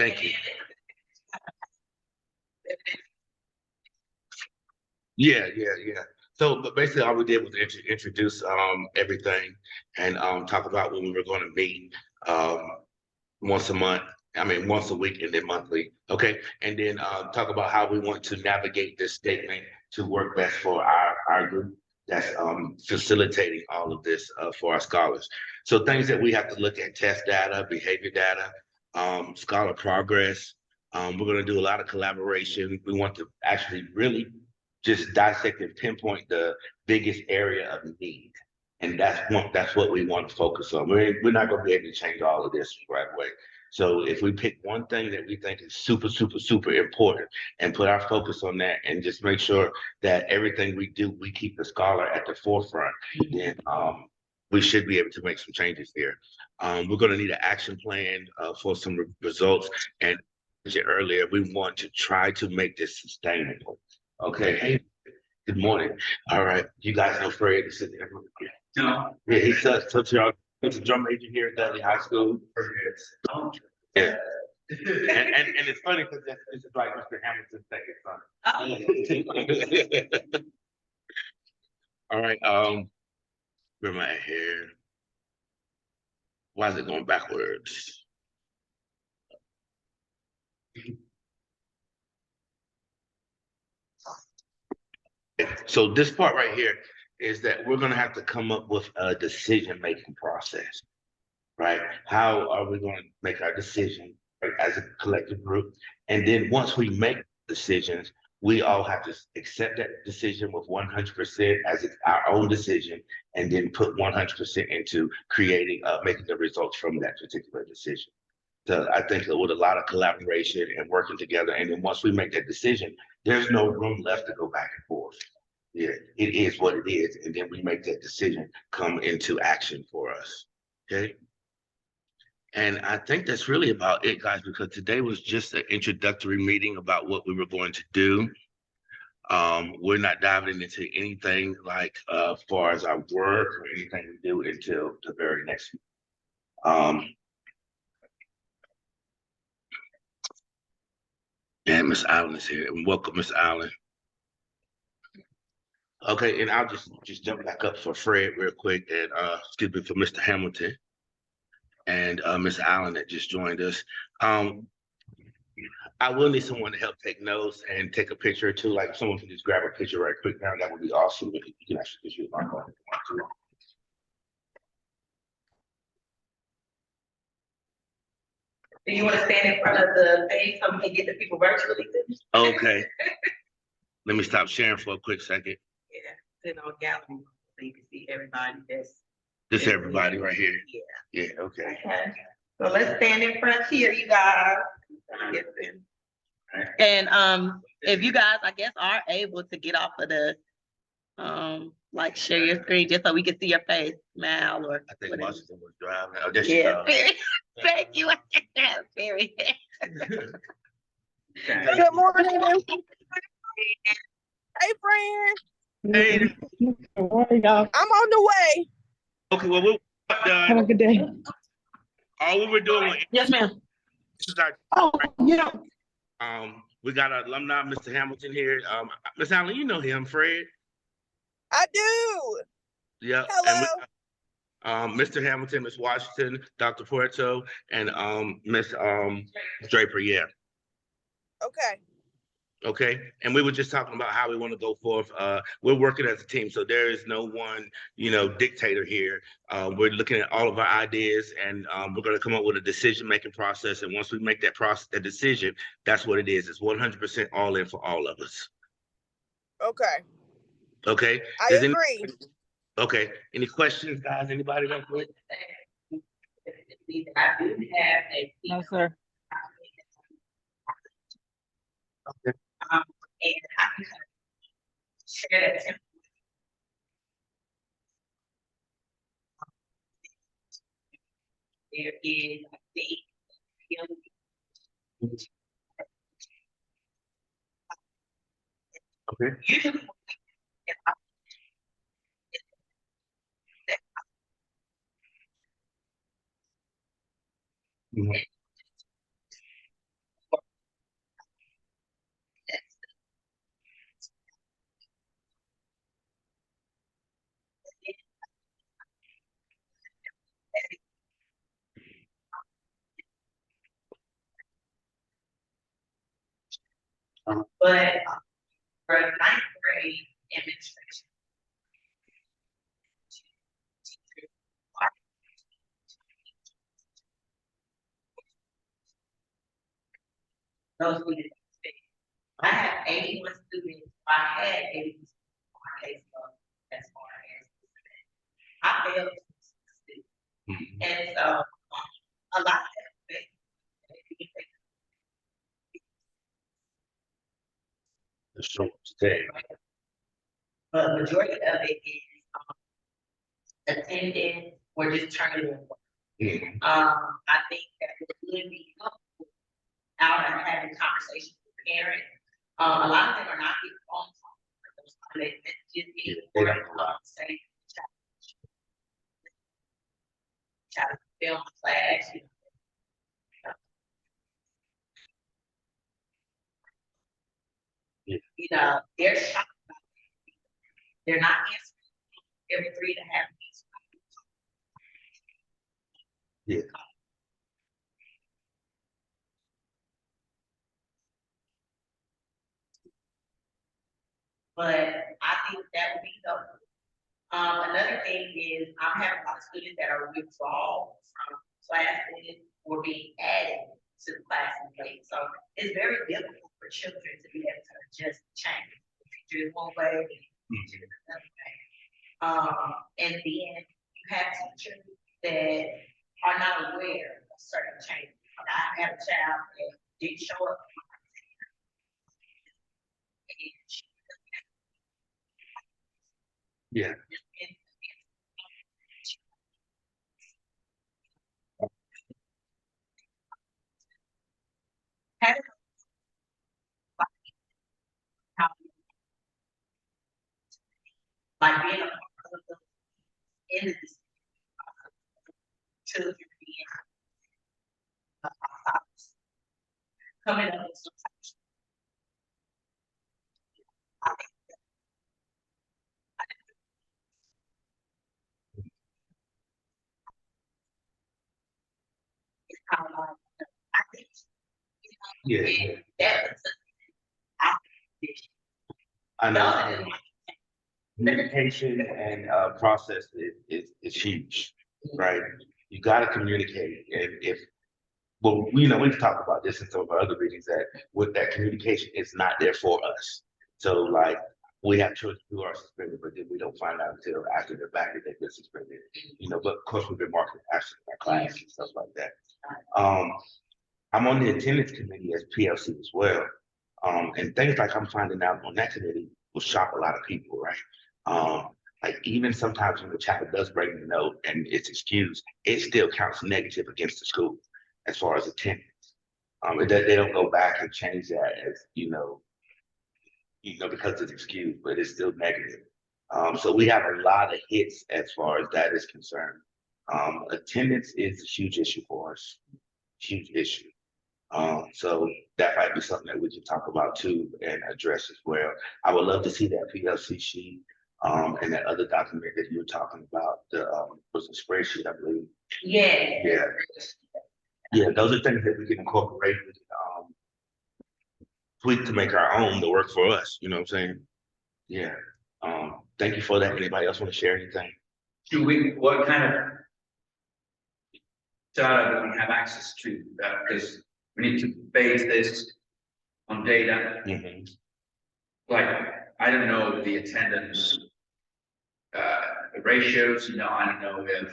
Thank you. Yeah. So, but basically, all we did was introduce everything and talk about when we were going to meet um, once a month. I mean, once a week and then monthly. Okay, and then talk about how we want to navigate this statement to work best for our group that's facilitating all of this for our scholars. So things that we have to look at: test data, behavior data, scholar progress. We're going to do a lot of collaboration. We want to actually really just dissect and pinpoint the biggest area of need. And that's what we want to focus on. We're not going to be able to change all of this right away. So if we pick one thing that we think is super, super, super important and put our focus on that and just make sure that everything we do, we keep the scholar at the forefront, then we should be able to make some changes there. We're going to need an action plan for some results. And earlier, we want to try to make this sustainable. Okay. Hey, good morning. All right. You guys know Fred. No. Yeah, he's such a drum major here at Dudley High School. Yeah. And it's funny because this is like Mr. Hamilton's second son. All right. Where am I at here? Why is it going backwards? So this part right here is that we're going to have to come up with a decision-making process, right? How are we going to make our decision, right, as a collective group? And then once we make decisions, we all have to accept that decision with 100% as it's our own decision, and then put 100% into creating, making the results from that particular decision. So I think that with a lot of collaboration and working together, and then once we make that decision, there's no room left to go back and forth. Yeah, it is what it is, and then we make that decision come into action for us. Okay. And I think that's really about it, guys, because today was just an introductory meeting about what we were going to do. We're not diving into anything like as far as our work or anything we do until the very next week. And Miss Allen is here. And welcome, Miss Allen. Okay, and I'll just jump back up for Fred real quick and excuse me for Mr. Hamilton and Miss Allen that just joined us. I will need someone to help take notes and take a picture or two. Like if someone can just grab a picture right quick now, that would be awesome. You can actually just use my phone if you want to. Do you want to stand in front of the page so we can get the people virtually? Okay. Let me stop sharing for a quick second. Yeah, sit on gallery so you can see everybody. This everybody right here. Yeah. Yeah. Okay. Okay. So let's stand in front here, you guys. And if you guys, I guess, are able to get off of the like share your screen just so we can see your face, smile or I think whatever. Washington was driving. Oh, there she Yeah, goes. thank you. Very. Good morning. Hey, friend. Hey. I'm on the way. Okay, well, we're done. Have a good day. All we were doing was Yes, ma'am. this is our Oh, yeah. we got our alumni, Mr. Hamilton here. Miss Allen, you know him, Fred. I do. Yeah. Hello. And Mr. Hamilton, Miss Washington, Dr. Puerto, and Miss Draper. Yeah. Okay. Okay. And we were just talking about how we want to go forth. We're working as a team, so there is no one, dictator here. We're looking at all of our ideas, and we're going to come up with a decision-making process. And once we make that decision, that's what it is. It's 100% all in for all of us. Okay. Okay. I agree. Okay. Any questions, guys? Anybody real quick? I do have a No, sir. Okay. and I can share that. There is a date. Okay. Usually, Mhm. But for ninth grade administration. Those we didn't expect. I had 81 students, I had 80 on my case load as far as I failed to succeed. And so a lot of that. The short stay. But majority of it is attendance or just turning in work. I think that it would be helpful out and having conversations with parents. A lot of them are not getting phone calls. They just need They don't know. say, child film class. Yeah. You know, they're shocked. They're not answering every 3.5 weeks. Yeah. But I think that would be helpful. Another thing is I'm having a lot of students that are withdrawal from classes or being added to the classes late. So it's very difficult for children to be able to adjust change. Teachers one way, teachers another way. And then you have teachers that are not aware of certain changes. I have a child that didn't show up. Yeah. Like being a part of the in this children being coming up with some type of it's kind of like I think Yeah. that was I know. Communication and process is huge, right? You got to communicate, and if well, we've talked about this in some of our other meetings that with that communication is not there for us. So like we have children who are suspended, but then we don't find out until after they're back that they've been suspended. But of course we've been marking absent in our class and stuff like that. I'm on the attendance committee as PLC as well. And things like I'm finding out on that committee will shock a lot of people, right? Like even sometimes when the child does bring the note and it's excused, it still counts negative against the school as far as attendance. They don't go back and change that as because it's excused, but it's still negative. So we have a lot of hits as far as that is concerned. Attendance is a huge issue for us, huge issue. So that might be something that we can talk about too and address as well. I would love to see that PLC sheet and that other document that you were talking about. The was a spreadsheet, I believe. yeah. Yeah, those are things that we can incorporate, we can tweak to make our own to work for us. You know what I'm saying? Yeah. Thank you for that. Anybody else want to share anything? What kind of data do we have access to? Because we need to base this on data. Mm-hmm. Like, I don't know the attendance ratios, I don't know if,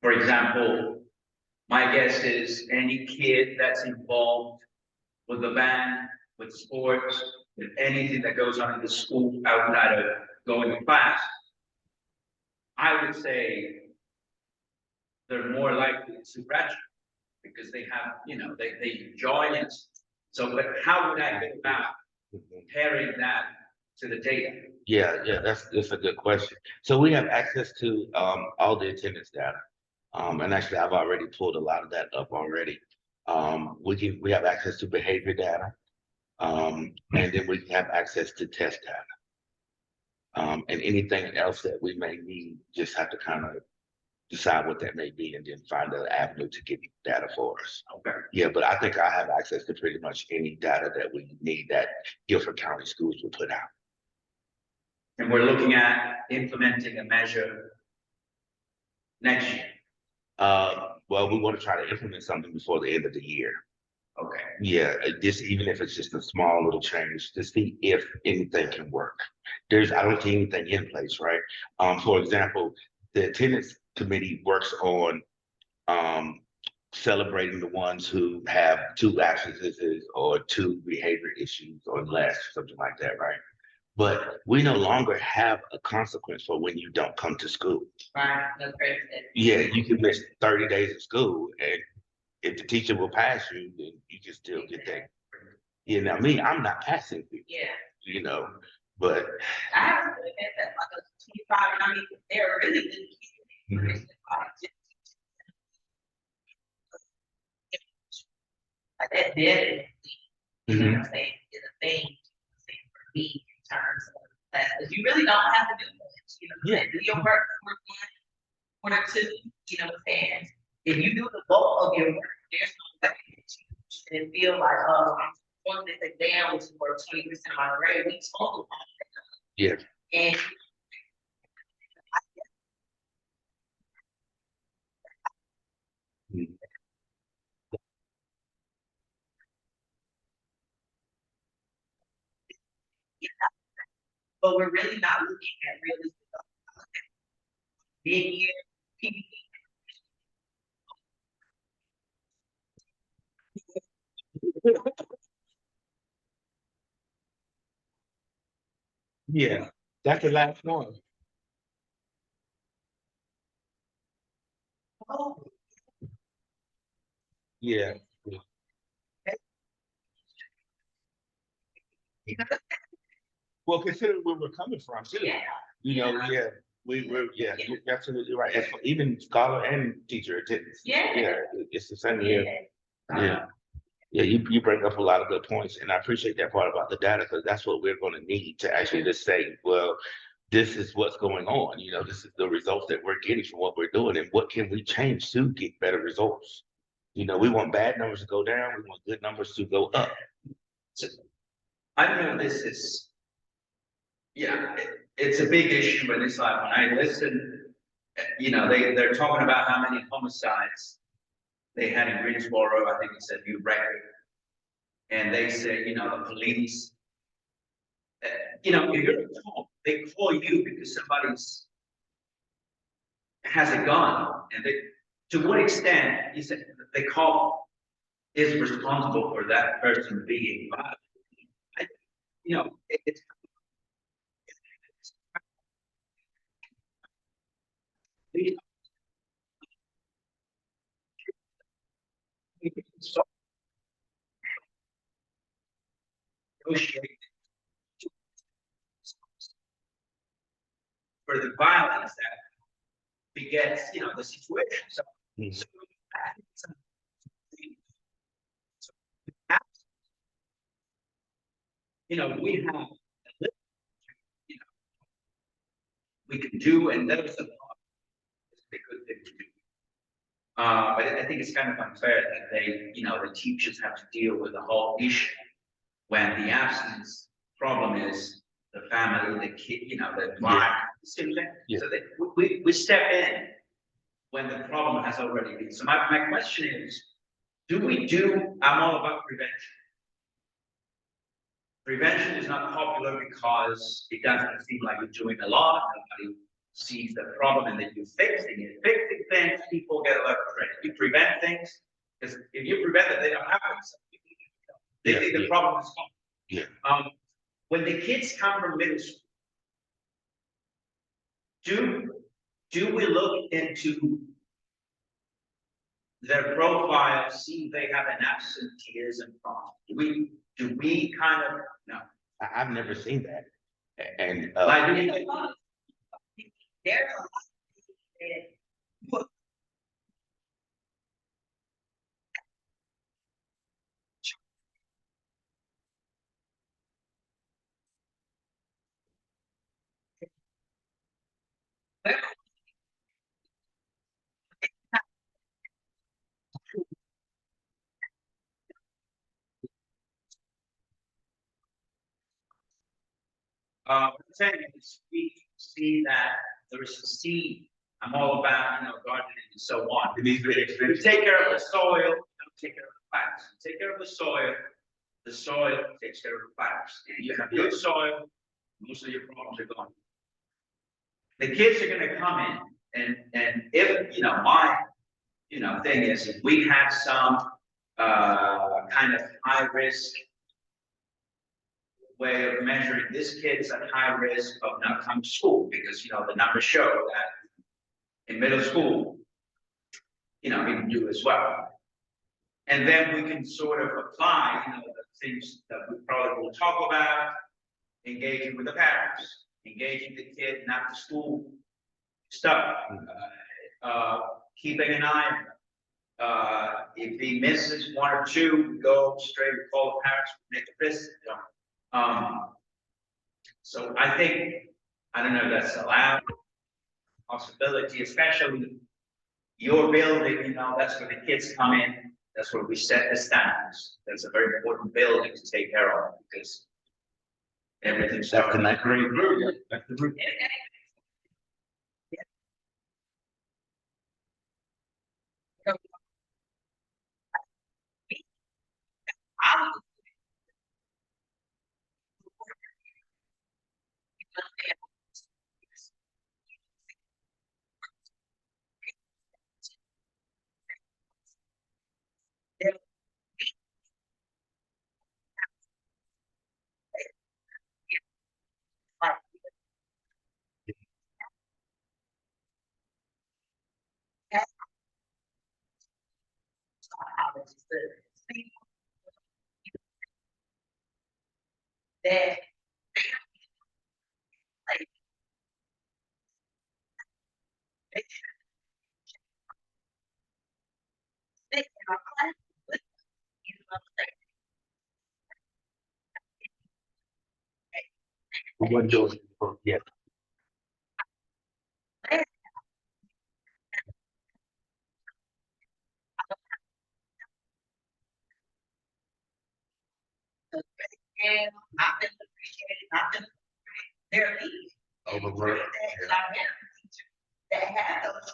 for example, my guess is any kid that's involved with the band, with sports, with anything that goes on in the school outside of going to class, I would say they're more likely to graduate because they have, they enjoy it. So, but how would I go about comparing that to the data? Yeah, that's a good question. So we have access to all the attendance data. And actually I've already pulled a lot of that up already. We have access to behavior data. And then we have access to test data. And anything else that we may need, just have to kind of decide what that may be and then find an avenue to get data for us. Okay. Yeah, but I think I have access to pretty much any data that we need that Guilford County Schools will put out. And we're looking at implementing a measure next year. Well, we want to try to implement something before the end of the year. Okay. Yeah, this, even if it's just a small little change to see if anything can work. I don't see anything in place, right? For example, the attendance committee works on celebrating the ones who have 2 absences or 2 behavior issues or less, something like that, right? But we no longer have a consequence for when you don't come to school. Right, no credit. Yeah, you can miss 30 days of school, and if the teacher will pass you, then you can still get that. You know, me, I'm not passing people, Yeah, you know, but I have a good that's like a 25, I mean, they're really good kids. Like that definitely, you know what I'm saying, is a thing, for me in terms of that, because you really don't have to do much, you know, what I'm saying? Do your work for one or two, you know what I'm saying? If you do the bulk of your work, there's no way that you should feel like, oh, I'm on this exam, which is worth 20% of my grade, we told them. yeah. And Mhm. but we're really not looking at really big year PPP. Yeah, that's the last one. Oh, Yeah. you know, Well, consider where we're coming from too. yeah. You know, yeah, yeah, you're absolutely right. And even scholar and teacher attendance. Yeah. Yeah, it's the same here. Yeah. Yeah, you bring up a lot of good points, and I appreciate that part about the data, because that's what we're going to need to actually just say, well, this is what's going on. You know, this is the results that we're getting from what we're doing, and what can we change to get better results. You know, we want bad numbers to go down, we want good numbers to go up. So, I know this is, it's a big issue, but it's like when I listen, you know, they're talking about how many homicides they had in Greensboro. I think it's a new record. And they say, you know, the police, you know, if you're called, they call you because somebody's has a gun, and they, to what extent you said the cop is responsible for that person being violent. You know, it's so negotiate for the violence that begets, you know, the situation. So, Mhm. so you know, we have, you know, we can do, and that was a good thing to do. But I think it's kind of unfair that they, you know, the teachers have to deal with the whole issue when the absence problem is the family, the kid, you know, the blind student. Yeah. So that we step in when the problem has already been. So my question is, I'm all about prevention. Prevention is not popular because it doesn't seem like you're doing a lot. Nobody sees the problem and then you're fixing it. Fixing things, people get a lot of credit. You prevent things, because if you prevent it, they don't happen. So they think the problem is gone. Yeah. When the kids come from middle school, do we look into their profile, see if they have an absenteeism problem? Do we kind of, no. I've never seen that. And Like, do There's you a think, lot of, there's a lot that saying is we see that there is a seed. I'm all about, gardening and so on. It needs to be You expensive. take care of the soil, you don't take care of the plants. You take care of the soil takes care of the plants. If you have good soil, most of your problems are gone. The kids are gonna come in and if, my, thing is, if we have some, kind of high risk way of measuring this kid is at high risk of not coming to school because, the numbers show that in middle school, we can do as well. And then we can sort of apply, the things that we probably will talk about, engaging with the parents, engaging the kid in after school stuff, keeping an eye on him. If he misses one or two, we go straight, we call the parents, make a visit, so I think, I don't know if that's allowed, possibility, especially your building, that's where the kids come in, that's where we set the standards. That's a very important building to take care of because everything starts. That's the great root. That's the root. I was. That. What doing? Yeah. And I've been appreciated, I've been their lead. Overworked, yeah. That have those.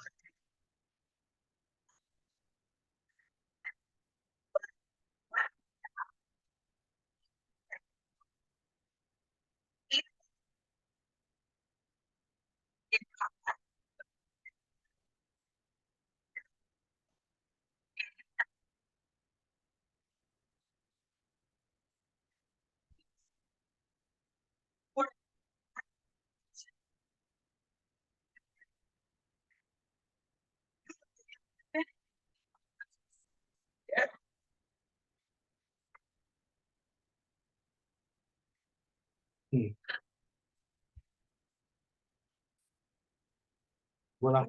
Well, I'm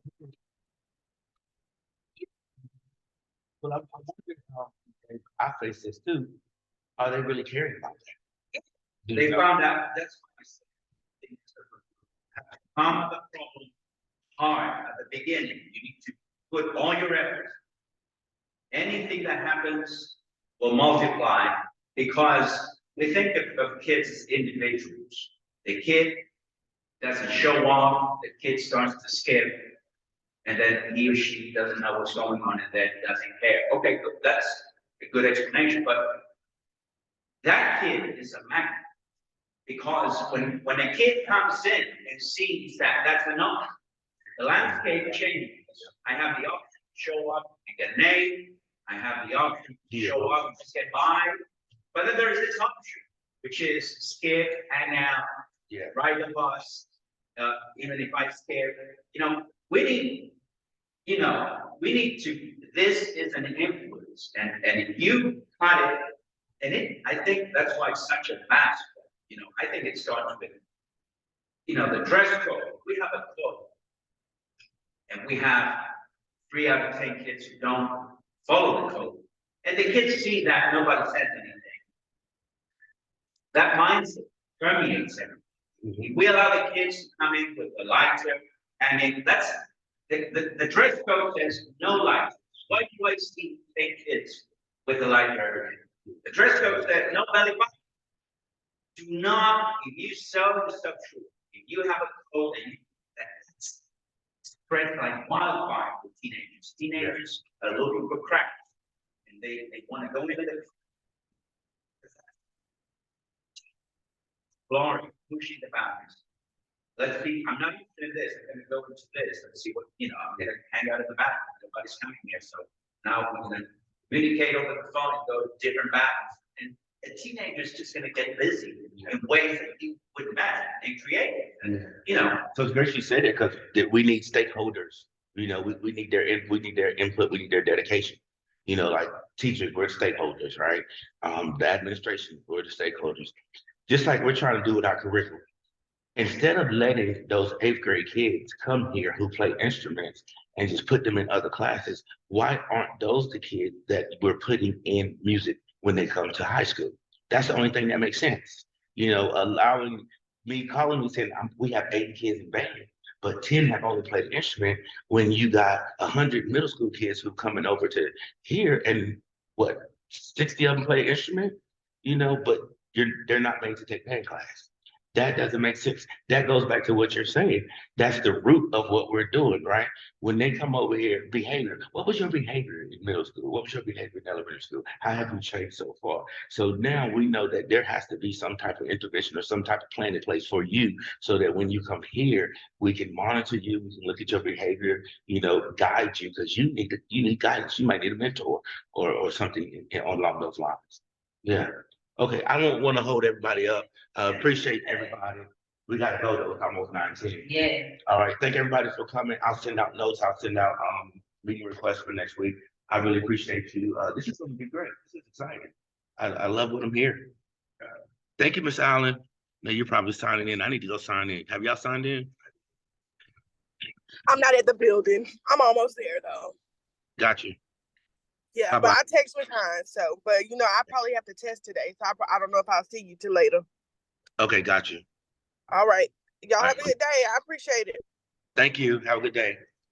wondering how, I face this too. Are they really caring about that? Do They you know? found out, that's what I said. Come the problem hard at the beginning, you need to put all your efforts. Anything that happens will multiply because we think of kids as individuals. The kid doesn't show off, the kid starts to skip, and then he or she doesn't know what's going on and then doesn't care. Okay, good, that's a good explanation, but that kid is a magnet. Because when a kid comes in and sees that that's enough, the landscape changes. I have the option to show up and get an A. I have the option to show up and just get by. But then there's this option, which is skip, hang out, ride the bus. Even if I skip, we need to, this is an influence. And if you cut it, I think that's why it's such a mass. I think it starts with, the dress code. We have a code. And we have 3 out of 10 kids who don't follow the code. And the kids see that nobody says anything. That mindset permeates everything. If we allow the kids to come in with the lighter, that's the dress code says no lights. Why do I see 10 kids with the lighter? The dress code says no belly button. Do not, if you sell yourself short, students are looking for cracks, and they want to go into the exploring, pushing the boundaries. Let's see, I'm not interested in this, I'm gonna go into this, let's see what, I'm gonna hang out in the back, nobody's coming here, so now I'm gonna communicate over the phone and go to different battles. And a teenager's just gonna get busy in ways that you wouldn't imagine and creative, So it's great you said it, because we need stakeholders, we need their, we need their input, we need their dedication. Like teachers, we're stakeholders, right? The administration, we're the stakeholders. Just like we're trying to do with our curriculum. Instead of letting those 8th grade kids come here who play instruments and just put them in other classes, why aren't those the kids that we're putting in music when they come to high school? That's the only thing that makes sense. Allowing me, calling me saying we have 80 kids in band, but 10 have only played an instrument, when you got 100 middle school kids who coming over to here, and what, 60 of them play an instrument, but they're not made to take band class. That doesn't make sense. That goes back to what you're saying. That's the root of what we're doing, right? When they come over here, behavior. What was your behavior in middle school? What was your behavior in elementary school? How have you changed so far? So now we know that there has to be some type of intervention or some type of plan in place for you, so that when you come here, we can monitor you, we can look at your behavior, guide you, because you need guidance. You might need a mentor or something along those lines. Yeah. Okay, I don't want to hold everybody up. Appreciate everybody. We gotta go though, it's almost 9:10. Yeah. All right, thank everybody for coming. I'll send out notes, I'll send out meeting requests for next week. I really appreciate you. This is gonna be great. This is exciting. I love what I'm hearing. Thank you, Miss Allen. Now you're probably signing in. I need to go sign in. Have y'all signed in? I'm not at the building. I'm almost there though. Got you. Yeah, How but about- I text with time. So, but I probably have to test today. So I don't know if I'll see you till later. Okay, got you. All right. Y'all All have right. a good day. I appreciate it. Thank you. Have a good day.